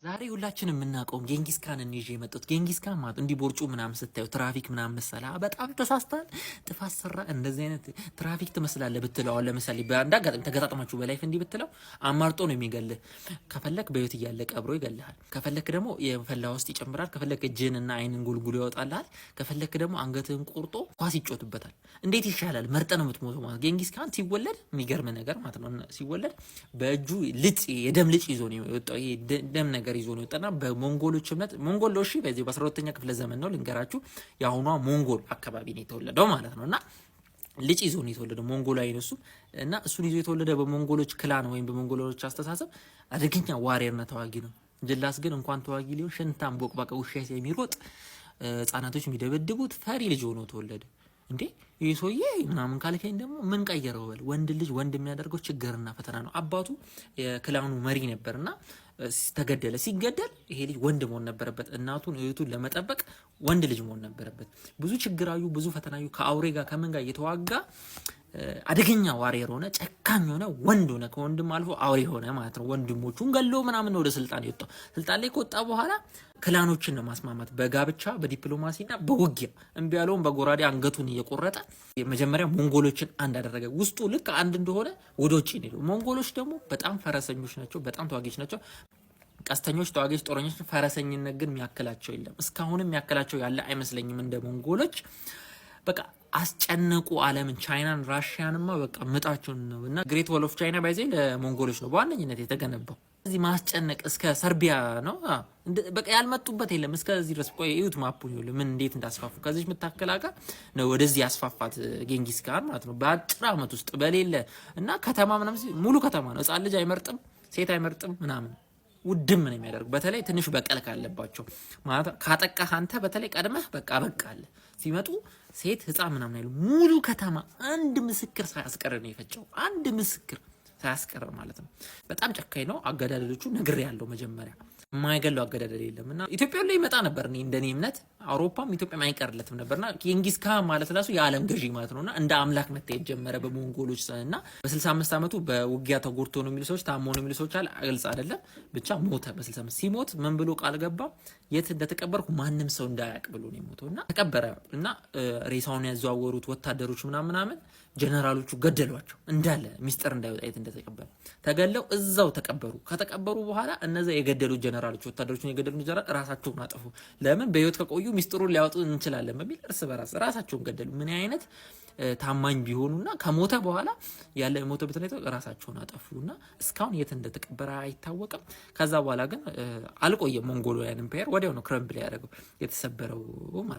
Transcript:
ዛሬ ሁላችንም የምናውቀው ጌንጊስ ካንን ይዤ የመጣሁት ጌንጊስ ካን ማለት እንዲህ ቦርጩ ምናምን ስታዩ ትራፊክ ምናምን መሰላ በጣም ተሳስታል። ጥፋት ሰራ እንደዚህ አይነት ትራፊክ ትመስላለህ ብትለው አሁን ለምሳሌ በአንድ አጋጣሚ ተገጣጥማችሁ በላይፍ እንዲህ ብትለው አማርጦ ነው የሚገልህ። ከፈለክ በህይወት እያለ ቀብሮ ይገልሃል። ከፈለክ ደግሞ የፈላ ውስጥ ይጨምራል። ከፈለክ እጅንና አይንን ጉልጉሎ ያወጣልሃል። ከፈለክ ደግሞ አንገትህን ቆርጦ ኳስ ይጮትበታል። እንዴት ይሻላል? መርጠ ነው የምትሞተው ማለት ጌንጊስ ካን ሲወለድ የሚገርም ነገር ማለት ነው። ሲወለድ በእጁ ልጭ የደም ልጭ ይዞ ነው የወጣው። ይሄ ደም ነገር ይዞ ነው የወጣና በሞንጎሎች እምነት ሞንጎል እሺ በዚህ በ12ኛ ክፍለ ዘመን ነው ልንገራችሁ። የአሁኗ ሞንጎል አካባቢ ነው የተወለደው ማለት ነውና ልጅ ይዞ ነው የተወለደው ሞንጎላዊ ነው እሱ እና እሱን ይዞ የተወለደ በሞንጎሎች ክላን ወይም በሞንጎሎች አስተሳሰብ አደገኛ ዋሪየርና ተዋጊ ነው። ጅላስ ግን እንኳን ተዋጊ ሊሆን ሽንታም ቦቅባቃ ውሻ የሚሮጥ ህጻናቶች የሚደበድቡት ፈሪ ልጅ ሆኖ ተወለደ። እንዴ ይሄ ሰውዬ ምናምን ካልከኝ ደግሞ ምን ቀየረው በል። ወንድ ልጅ ወንድ የሚያደርገው ችግርና ፈተና ነው። አባቱ የክላኑ መሪ ነበርና ተገደለ። ሲገደል ይሄ ልጅ ወንድ መሆን ነበረበት። እናቱን እህቱን ለመጠበቅ ወንድ ልጅ መሆን ነበረበት። ብዙ ችግራዩ ብዙ ፈተናዩ ከአውሬ ጋር ከምን ጋር እየተዋጋ አደገኛ ዋሪየር ሆነ፣ ጨካኝ ሆነ፣ ወንድ ሆነ። ከወንድም አልፎ አውሬ ሆነ ማለት ነው። ወንድሞቹን ገሎ ምናምን ወደ ስልጣን የወጣው። ስልጣን ላይ ከወጣ በኋላ ክላኖችን ነው ማስማማት በጋብቻ በዲፕሎማሲና በውጊያ እምቢ ያለውን በጎራዴ አንገቱን እየቆረጠ መጀመሪያ ሞንጎሎችን አንድ አደረገ። ውስጡ ልክ አንድ እንደሆነ ወደ ውጭ ነው። ሞንጎሎች ደግሞ በጣም ፈረሰኞች ናቸው፣ በጣም ተዋጊዎች ናቸው። ቀስተኞች፣ ተዋጊዎች፣ ጦረኞች። ፈረሰኝነት ግን የሚያክላቸው የለም። እስካሁንም የሚያክላቸው ያለ አይመስለኝም እንደ ሞንጎሎች። በቃ አስጨነቁ ዓለምን። ቻይናን ራሽያንማ በቃ ምጣቸውን ነው። እና ግሬት ዎል ኦፍ ቻይና ባይዘይ ለሞንጎሎች ነው በዋነኝነት የተገነባው። እዚህ ማስጨነቅ እስከ ሰርቢያ ነው። በቃ ያልመጡበት የለም እስከዚህ ድረስ። ቆይ እዩት ማፑን ይሁን ምን እንዴት እንዳስፋፉ። ከዚህ የምታከላካ ነው ወደዚህ ያስፋፋት ጌንጊስ ካን ማለት ነው በአጭር ዓመት ውስጥ በሌለ እና ከተማ ምናምን ሙሉ ከተማ ነው። ህጻን ልጅ አይመርጥም፣ ሴት አይመርጥም ምናምን ውድም ነው የሚያደርጉ። በተለይ ትንሽ በቀል ካለባቸው ማለት ካጠቃህ አንተ በተለይ ቀድመህ በቃ በቃለ ሲመጡ ሴት ህፃን ምናምን አይሉ። ሙሉ ከተማ አንድ ምስክር ሳያስቀር ነው የፈጨው። አንድ ምስክር ሳያስቀር ማለት ነው። በጣም ጨካኝ ነው። አገዳደሎቹ ነግሬ ያለው መጀመሪያ የማይገለው አገዳደል የለም። እና ኢትዮጵያ ላይ ይመጣ ነበር እኔ እንደኔ እምነት። አውሮፓም ኢትዮጵያ አይቀርለትም ነበርና ጌንጊስ ካን ማለት ራሱ የዓለም ገዢ ማለት ነውና እንደ አምላክ መታየት ጀመረ በሞንጎሎች እና በ65 ዓመቱ በውጊያ ተጎድቶ ነው የሚሉ ሰዎች፣ ታሞ ነው የሚሉ ሰዎች አለ። ግልጽ አይደለም ብቻ ሞተ። በ65 ሲሞት ምን ብሎ ቃል ገባ? የት እንደተቀበርኩ ማንም ሰው እንዳያውቅ ብሎ ነው የሞተው። እና ተቀበረ እና ሬሳውን ያዘዋወሩት ወታደሮች ምናምን ጀነራሎቹ ገደሏቸው እንዳለ ሚስጥር እንዳይወጣ የት እንደተቀበረ ተገለው እዛው ተቀበሩ። ከተቀበሩ በኋላ እነዛ የገደሉት ጀነራሎች ወታደሮቹን የገደሉት ጀነራል ራሳቸውን አጠፉ። ለምን? በህይወት ከቆዩ ሚስጥሩን ሊያወጡ እንችላለን በሚል እርስ በራስ ራሳቸውን ገደሉ። ምን አይነት ታማኝ ቢሆኑና ከሞተ በኋላ ያለ ሞተ በተለይ ራሳቸውን አጠፉና እስካሁን የት እንደተቀበረ አይታወቅም። ከዛ በኋላ ግን አልቆየም። ሞንጎሊያን ኢምፓየር ወዲያው ነው ክረምብል ያደረገው የተሰበረው ማለት